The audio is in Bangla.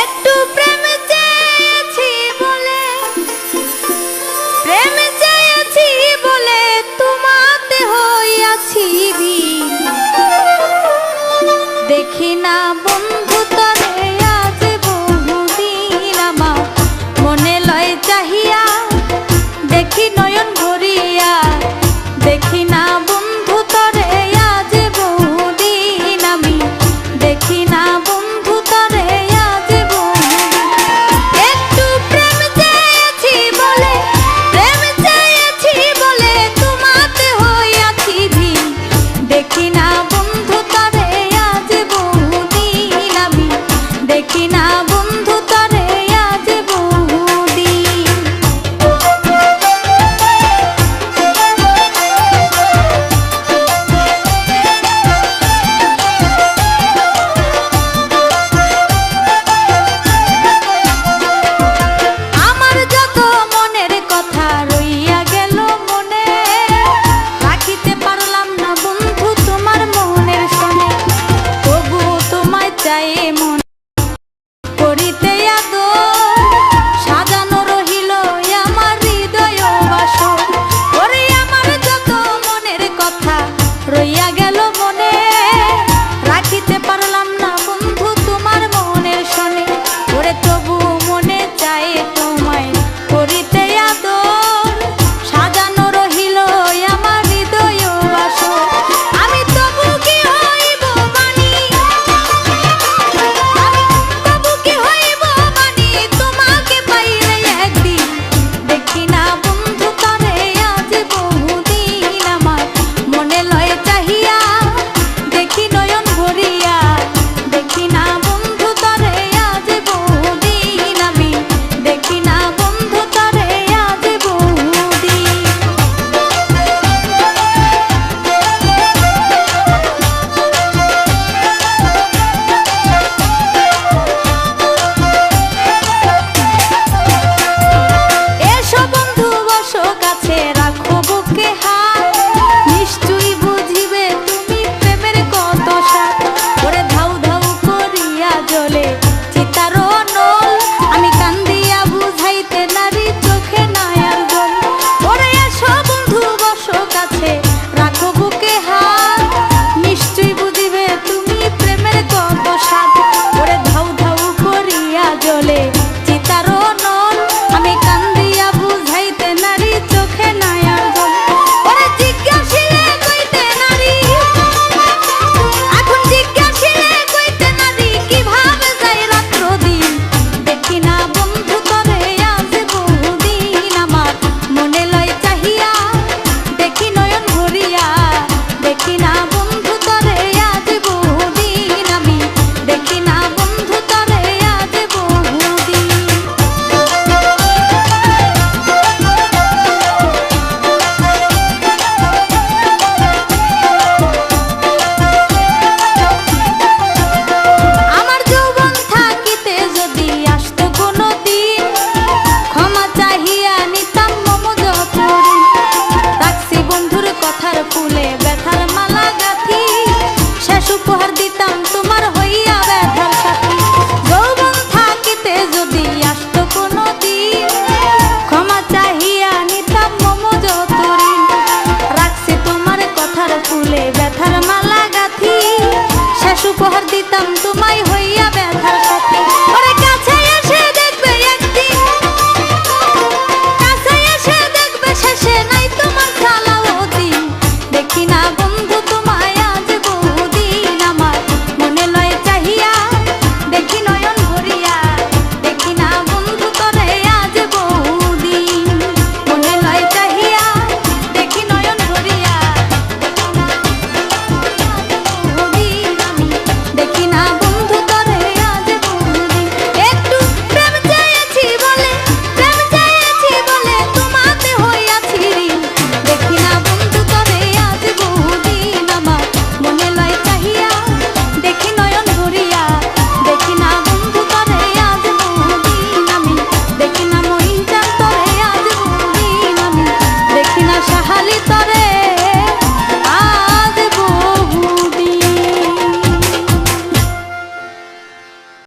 একটু প্রেম চেয়েছি বলে, প্রেম চেয়েছি বলে তোমাতে হইয়াছি ভিড়। দেখি না বন্ধু তরে আজ বহুদিন, আমার মনে লয় চাহিয়া দেখি নয়ন ভরিয়া। দেখি না বন্ধু তরে আজ বহুদিন, আমি দেখি না বন্ধু তরে আজ বহুদিন। একটু প্রেম চেয়েছি বলে, প্রেম চেয়েছি বলে তোমাতে হইয়াছি ভিড়। দেখি না বন্ধু তরে আজ বহুদিন, আমি দেখি না বন্ধু তরে আজ বহুদিন। আমার যত মনের কথা রইয়া গেল মনে, রাখিতে পারলাম না বন্ধু তোমার মনের শোনে। তবু তোমায় চাই মন করিতে আদর, সাজানো রহিল আমার হৃদয় বাসর। ওরে আমার যত মনের কথা রইয়া গেল মনে, রাখিতে পারলাম না বন্ধু তোমার মনের শোনে। ওরে তবু মনে চাই তোমায় করিতে আদর, সাজানো রহিল আমার হৃদয় বাসর। আমি তবু কি হইব মানি, তবু কি হইব মানি তোমাকে পাইলে একদিন। দেখি না বন্ধু তরে আজ বহুদিন, আমার মনে লয় চাহিয়া দেখি নয়ন ভরিয়া। দেখি না বন্ধু তরে আজ বহুদিন, আমি দেখি না বন্ধু তরে আজ বহুদিন। এসো বন্ধু বসো কাছে রাখো বুকে হাত, নিশ্চয়ই বুঝিবে তুমি প্রেমের কত স্বাদ। ওরে ধাউ ধাউ করিয়া জ্বলে চিতার নল, আমি কান্দিয়া বুঝাইতে নারী চোখে নাই আর জল। ওরে এসো বন্ধু বসো কাছে